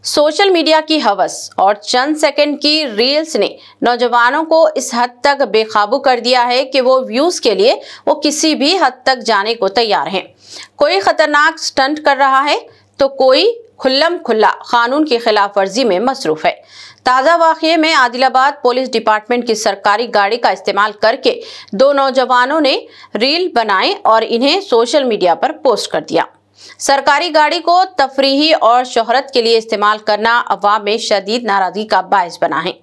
Social media की हवस और चंद सेकंड की रील्स ने नौजवानों को इस हद तक बेकाबू कर दिया है कि वो व्यूज के लिए वो किसी भी हद तक जाने को तैयार हैं। कोई खतरनाक स्टंट कर रहा है तो कोई खुल्लम खुल्ला कानून की खिलाफ वर्जी में मसरूफ है। ताज़ा वाक़ये में आदिलाबाद पुलिस डिपार्टमेंट की सरकारी गाड़ी का इस्तेमाल करके दो नौजवानों ने रील बनाए और इन्हें सोशल मीडिया पर पोस्ट कर दिया। सरकारी गाड़ी को तफरीही और शोहरत के लिए इस्तेमाल करना अवाम में शदीद नाराजगी का बायस बना है।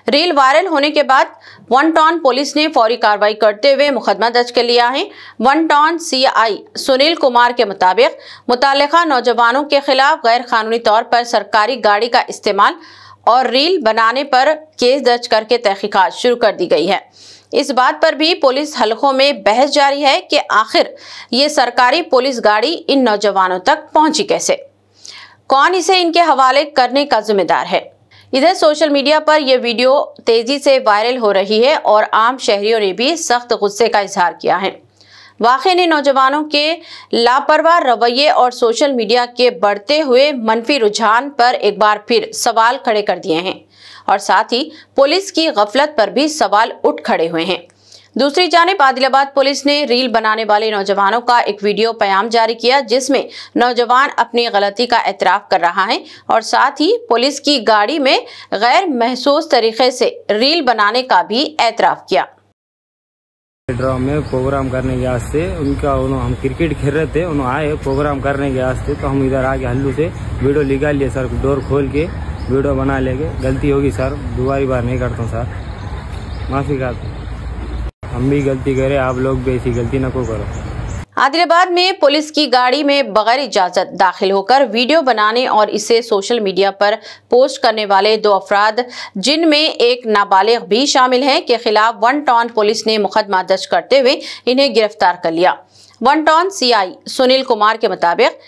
रील वायरल होने के बाद वन टाउन पुलिस ने फौरी कार्रवाई करते हुए मुकदमा दर्ज कर लिया है। One town CI Sunil Kumar के मुताबिक मुतालिका नौजवानों के खिलाफ गैर कानूनी तौर पर सरकारी गाड़ी का इस्तेमाल और रील बनाने पर केस दर्ज करके तहकीकात शुरू कर दी गई है। इस बात पर भी पुलिस हलकों में बहस जारी है कि आखिर ये सरकारी पुलिस गाड़ी इन नौजवानों तक पहुंची कैसे, कौन इसे इनके हवाले करने का जिम्मेदार है। इधर सोशल मीडिया पर यह वीडियो तेजी से वायरल हो रही है और आम शहरियों ने भी सख्त गुस्से का इजहार किया है। वाक़े ने नौजवानों के लापरवाह रवैये और सोशल मीडिया के बढ़ते हुए मनफी रुझान पर एक बार फिर सवाल खड़े कर दिए हैं और साथ ही पुलिस की गफलत पर भी सवाल उठ खड़े हुए हैं। दूसरी जानिब आदिलाबाद पुलिस ने रील बनाने वाले नौजवानों का एक वीडियो पैगाम जारी किया जिसमें नौजवान अपनी गलती का एतराफ़ कर रहा है और साथ ही पुलिस की गाड़ी में गैर महसूस तरीके से रील बनाने का भी एतराफ़ किया। ड्रॉ में प्रोग्राम करने के वास्ते हम क्रिकेट खेल रहे थे, उन्होंने आए प्रोग्राम करने के वास्ते, तो हम इधर आके हल्लू से वीडियो निकाल लिए सर, डोर खोल के वीडियो बना लेंगे। गलती होगी सर, दोबारी बार नहीं करता हूँ सर, माफ़ी का। हम भी गलती करें, आप लोग भी ऐसी गलती न को करो। आदिलाबाद में पुलिस की गाड़ी में बगैर इजाजत दाखिल होकर वीडियो बनाने और इसे सोशल मीडिया पर पोस्ट करने वाले दो अफराद, जिनमें एक नाबालिग भी शामिल है, के खिलाफ वन टाउन पुलिस ने मुकदमा दर्ज करते हुए इन्हें गिरफ्तार कर लिया। One town CI Sunil Kumar के मुताबिक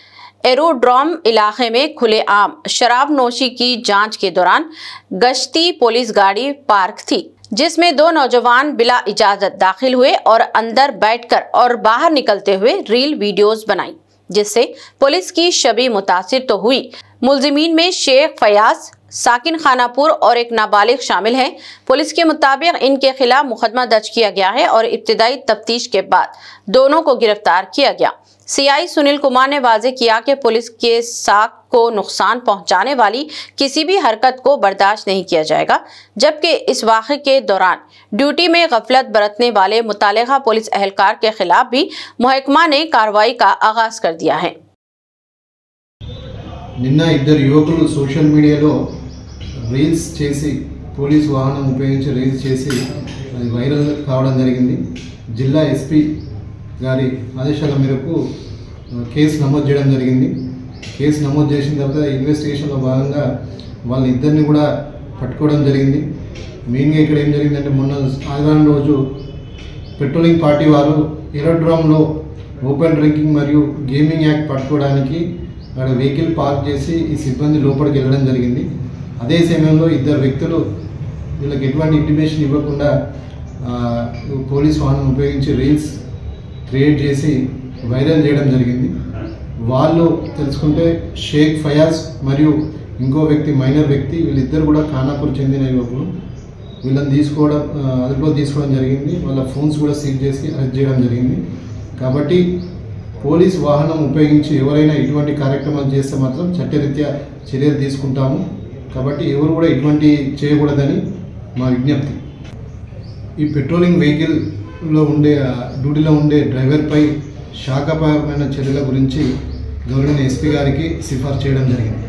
एरोड्रोम इलाके में खुलेआम शराब नोशी की जांच के दौरान गश्ती पुलिस गाड़ी पार्क थी, जिसमें दो नौजवान बिला इजाजत दाखिल हुए और अंदर बैठकर और बाहर निकलते हुए रील वीडियोस बनाई, जिससे पुलिस की छवि मुतासिर तो हुई। मुल्जिमीन में शेख फयाज, साकिन खानापुर और एक नाबालिग शामिल है। पुलिस के मुताबिक इनके खिलाफ मुकदमा दर्ज किया गया है और इब्तिदाई तफ्तीश के बाद दोनों को गिरफ्तार किया गया। CI सुनील कुमार ने वाजे किया कि पुलिस के साख को नुकसान पहुंचाने वाली किसी भी हरकत को बर्दाश्त नहीं किया जाएगा, जबकि इस वाक़े के दौरान ड्यूटी में गफलत बरतने वाले मुतालिका पुलिस एहलकार के खिलाफ भी महकमा ने कार्रवाई का आगाज कर दिया है। నిన్న ఇద్దరు యువకులు సోషల్ మీడియాలో రీల్స్ చేసి పోలీస్ వాహనం ఉపయోగించి రీల్స్ చేసి అది వైరల్ కావడం జరిగింది। జిల్లా SP గారి ఆదేశాల మేరకు కేసు నమోదు చేయడం జరిగింది। కేసు నమోదు చేసిన తర్వాత ఇన్వెస్టిగేషన్లో భాగంగా వాళ్ళిద్దరిని కూడా పట్టుకోవడం జరిగింది। మెయిన్గా ఇక్కడ ఏం జరిగిందంటే, మొన్న ఆదివారం రోజు పెట్రోలింగ్ పార్టీ వారు ఏరోడ్రోమ్లో ఓపెన్ డ్రింకింగ్ మరియు గేమింగ్ యాక్ట్ పట్టుకోవడానికి అక్కడ వెహికల్ పార్క్ చేసి ఈ సిబ్బంది లోపలికి వెళ్ళడం జరిగింది। అదే సమయంలో ఇద్దరు వ్యక్తులు వీళ్ళకి ఎటువంటి ఇంటిమేషన్ ఇవ్వకుండా పోలీస్ వాహనం ఉపయోగించి రీల్స్ క్రియేట్ చేసి వైరల్ చేయడం జరిగింది। వాళ్ళు తెలుసుకుంటే షేక్ ఫయాజ్ మరియు ఇంకో వ్యక్తి మైనర్ వ్యక్తి, వీళ్ళిద్దరు కూడా ఖానాపూర్ చెందిన యువకులు। వీళ్ళని అదుపులో తీసుకోవడం జరిగింది। వాళ్ళ ఫోన్స్ కూడా సీజ్ చేసి అరెస్ట్ చేయడం జరిగింది। కాబట్టి పోలీస్ వాహనం ఉపయోగించి ఎవరైనా ఇటువంటి కార్యక్రమాలు చేస్తే మాత్రం చట్టరీత్యా చర్యలు తీసుకుంటాము। కాబట్టి ఎవరు కూడా ఇటువంటి చేయకూడదని మా విజ్ఞప్తి। ఈ పెట్రోలింగ్ వెహికల్లో డ్యూటీలో ఉండే డ్రైవర్పై శాఖాపరమైన చర్యల గురించి గవర్నమెంట్ SP గారికి సిఫార్సు చేయడం జరిగింది।